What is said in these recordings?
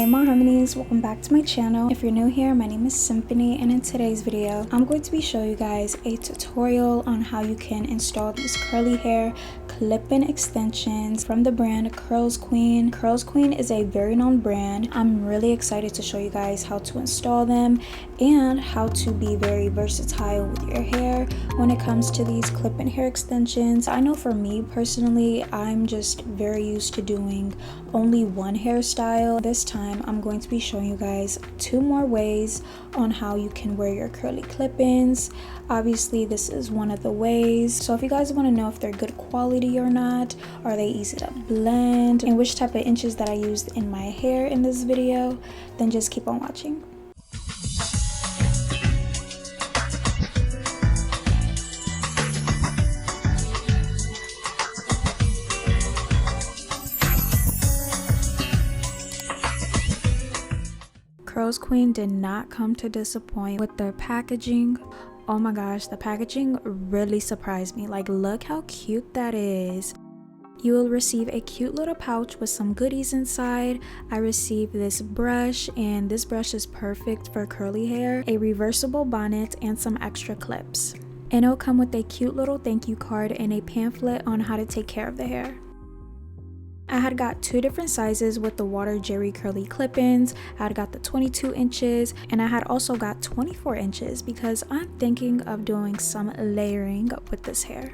Hey my harmonies, welcome back to my channel. If you're new here, my name is Symphony, and in today's video I'm going to be showing you guys a tutorial on how you can install these curly hair clip-in extensions from the brand CurlsQueen. CurlsQueen is a very known brand. I'm really excited to show you guys how to install them and how to be very versatile with your hair when it comes to these clip-in hair extensions. I know for me personally, I'm just very used to doing only one hairstyle. This time I'm going to be showing you guys two more ways on how you can wear your curly clip-ins. Obviously this is one of the ways, so if you guys want to know if they're good quality or not, are they easy to blend, and which type of inches that I used in my hair in this video, then just keep on watching. CurlsQueen did not come to disappoint with their packaging. Oh my gosh, the packaging really surprised me. Like, look how cute that is. You will receive a cute little pouch with some goodies inside. I received this brush, and this brush is perfect for curly hair, a reversible bonnet, and some extra clips. And it'll come with a cute little thank you card and a pamphlet on how to take care of the hair. I had got two different sizes with the water jerry curly clip-ins. I had got the 22 inches and I had also got 24 inches because I'm thinking of doing some layering with this hair.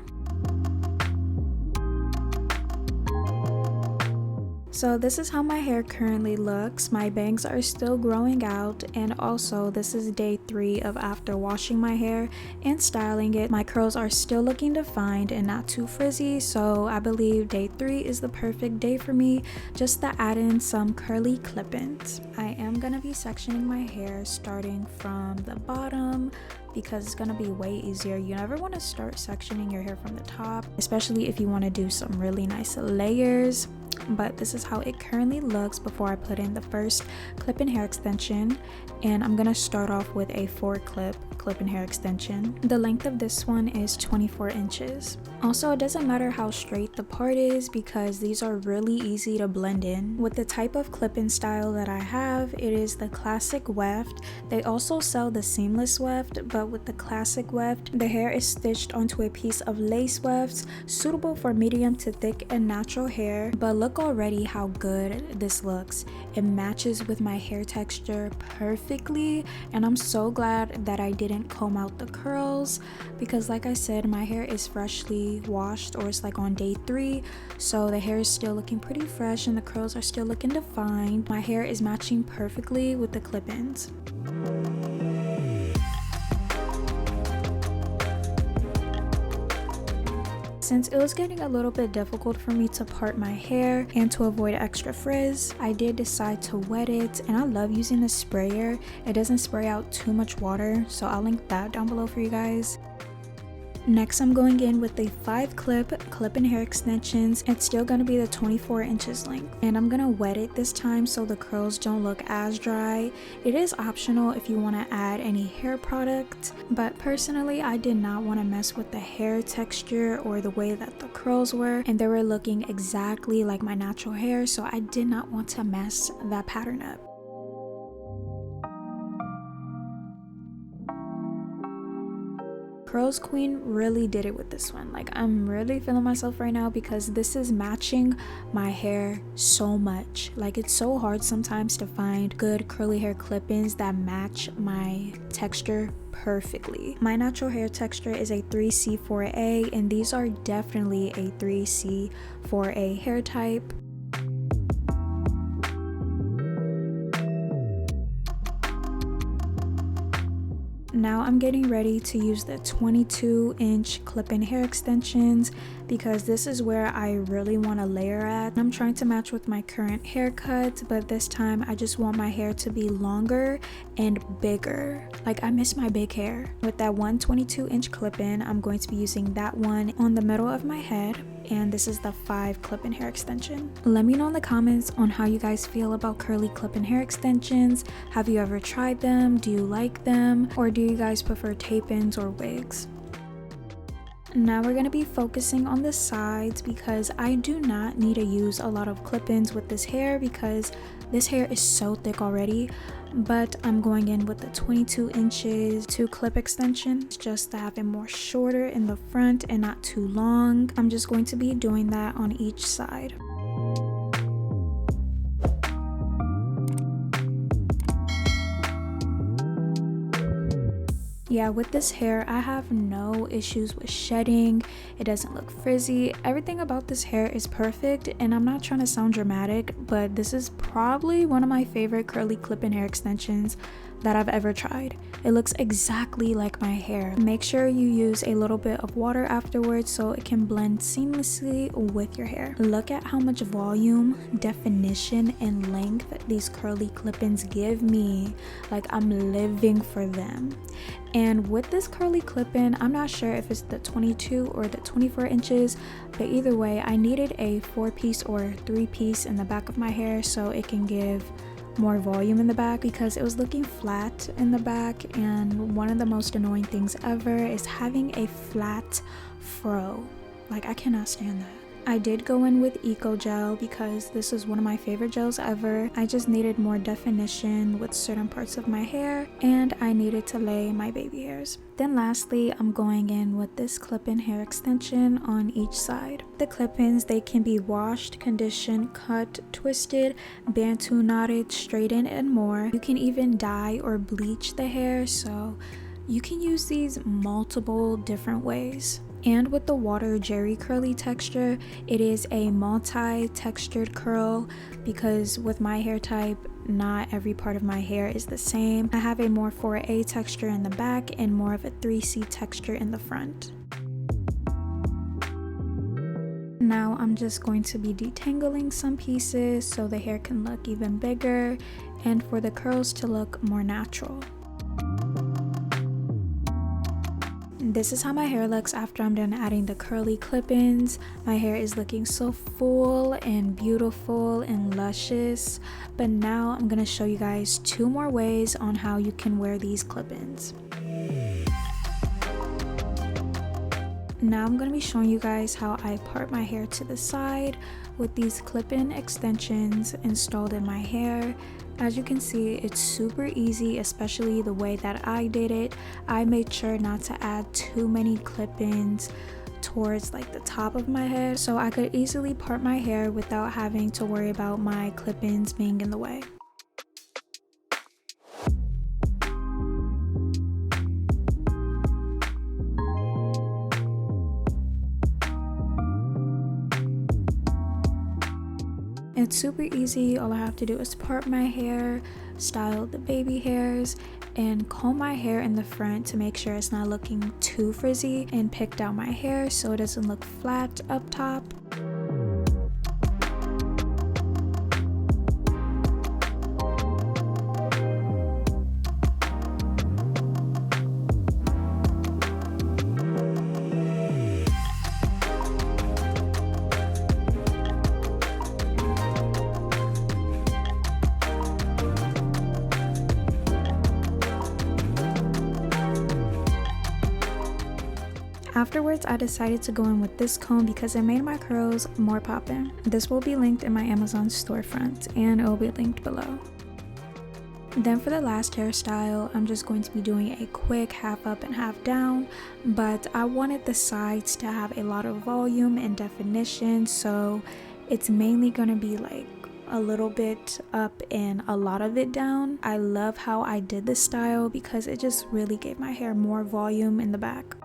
So this is how my hair currently looks. My bangs are still growing out, and also this is day 3 of after washing my hair and styling it. My curls are still looking defined and not too frizzy, so I believe day 3 is the perfect day for me just to add in some curly clip-ins. I am gonna be sectioning my hair starting from the bottom because it's gonna be way easier. You never want to start sectioning your hair from the top, especially if you want to do some really nice layers. But this is how it currently looks before I put in the first clip-in hair extension, and I'm gonna start off with a 4-clip-in hair extension. The length of this one is 24 inches. Also, it doesn't matter how straight the part is because these are really easy to blend in. With the type of clip-in style that I have, it is the classic weft. They also sell the seamless weft, but with the classic weft, the hair is stitched onto a piece of lace wefts suitable for medium to thick and natural hair. But look already how good this looks. It matches with my hair texture perfectly, and I'm so glad that I didn't comb out the curls because, like I said, my hair is freshly washed, or it's like on day 3, so the hair is still looking pretty fresh and the curls are still looking defined. My hair is matching perfectly with the clip-ins. Since it was getting a little bit difficult for me to part my hair and to avoid extra frizz, I did decide to wet it, and I love using the sprayer. It doesn't spray out too much water, so I'll link that down below for you guys. Next, I'm going in with the 5-clip-in hair extensions. It's still going to be the 24 inches length, and I'm going to wet it this time so the curls don't look as dry. It is optional if you want to add any hair product, but personally I did not want to mess with the hair texture or the way that the curls were, and they were looking exactly like my natural hair, so I did not want to mess that pattern up. CurlsQueen really did it with this one. Like, I'm really feeling myself right now because this is matching my hair so much. Like, it's so hard sometimes to find good curly hair clip-ins that match my texture perfectly. My natural hair texture is a 3C4A, and these are definitely a 3C4A hair type. Now I'm getting ready to use the 22-inch clip-in hair extensions because this is where I really want to layer at. I'm trying to match with my current haircut, but this time I just want my hair to be longer and bigger. Like, I miss my big hair. With that 122-inch clip-in, I'm going to be using that one on the middle of my head, and this is the 5-clip-in hair extension. Let me know in the comments on how you guys feel about curly clip-in hair extensions. Have you ever tried them? Do you like them? Or do you guys prefer tape-ins or wigs? Now we're going to be focusing on the sides because I do not need to use a lot of clip-ins with this hair because this hair is so thick already. But I'm going in with the 22 inches 2 clip extensions just to have it more shorter in the front and not too long. I'm just going to be doing that on each side. Yeah, with this hair, I have no issues with shedding. It doesn't look frizzy. Everything about this hair is perfect, and I'm not trying to sound dramatic, but this is probably one of my favorite curly clip-in hair extensions that I've ever tried. It looks exactly like my hair. Make sure you use a little bit of water afterwards so it can blend seamlessly with your hair. Look at how much volume, definition, and length these curly clip-ins give me. Like, I'm living for them. And with this curly clip-in, I'm not sure if it's the 22 or the 24 inches, but either way, I needed a 4-piece or 3-piece in the back of my hair so it can give more volume in the back because it was looking flat in the back, and one of the most annoying things ever is having a flat fro. Like, I cannot stand that. I did go in with Eco Gel because this is one of my favorite gels ever. I just needed more definition with certain parts of my hair, and I needed to lay my baby hairs. Then lastly, I'm going in with this clip-in hair extension on each side. The clip-ins, they can be washed, conditioned, cut, twisted, bantu knotted, straightened, and more. You can even dye or bleach the hair, so you can use these multiple different ways. And with the water jerry curly texture, it is a multi-textured curl because with my hair type, not every part of my hair is the same. I have a more 4A texture in the back and more of a 3C texture in the front. Now I'm just going to be detangling some pieces so the hair can look even bigger and for the curls to look more natural. This is how my hair looks after I'm done adding the curly clip-ins. My hair is looking so full and beautiful and luscious. But now I'm gonna show you guys 2 more ways on how you can wear these clip-ins. Now I'm gonna be showing you guys how I part my hair to the side with these clip-in extensions installed in my hair. As you can see, it's super easy, especially the way that I did it. I made sure not to add too many clip-ins towards like the top of my head so I could easily part my hair without having to worry about my clip-ins being in the way. It's super easy. All I have to do is part my hair, style the baby hairs, and comb my hair in the front to make sure it's not looking too frizzy, and pick down my hair so it doesn't look flat up top. Afterwards, I decided to go in with this comb because it made my curls more poppin'. This will be linked in my Amazon storefront and it will be linked below. Then for the last hairstyle, I'm just going to be doing a quick half up and half down, but I wanted the sides to have a lot of volume and definition, so it's mainly going to be like a little bit up and a lot of it down. I love how I did this style because it just really gave my hair more volume in the back.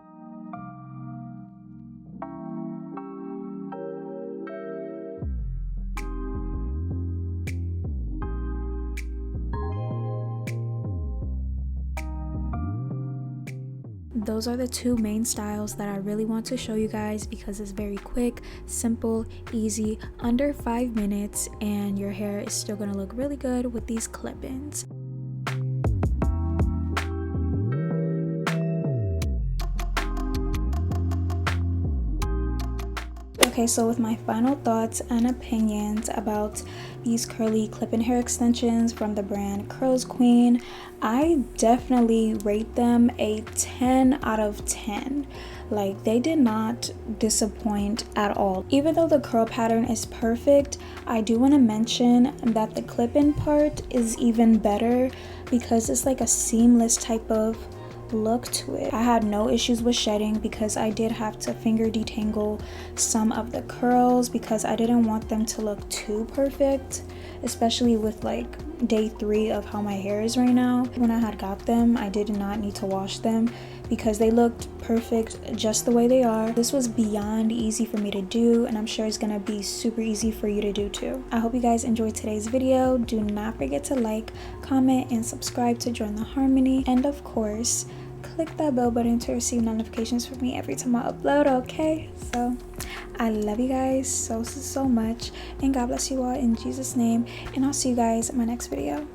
Those are the 2 main styles that I really want to show you guys because it's very quick, simple, easy, under 5 minutes, and your hair is still going to look really good with these clip-ins. Okay, so with my final thoughts and opinions about these curly clip-in hair extensions from the brand CurlsQueen, I definitely rate them a 10 out of 10. Like, they did not disappoint at all. Even though the curl pattern is perfect, I do want to mention that the clip-in part is even better because it's like a seamless type of look to it. I had no issues with shedding because I did have to finger detangle some of the curls because I didn't want them to look too perfect, especially with like day 3 of how my hair is right now. When I had got them, I did not need to wash them because they looked perfect just the way they are. This was beyond easy for me to do, and I'm sure it's gonna be super easy for you to do too. I hope you guys enjoyed today's video. Do not forget to like, comment, and subscribe to join the harmony, and of course click that bell button to receive notifications from me every time I upload. Okay, so I love you guys so much, and God bless you all in Jesus' name, and I'll see you guys in my next video.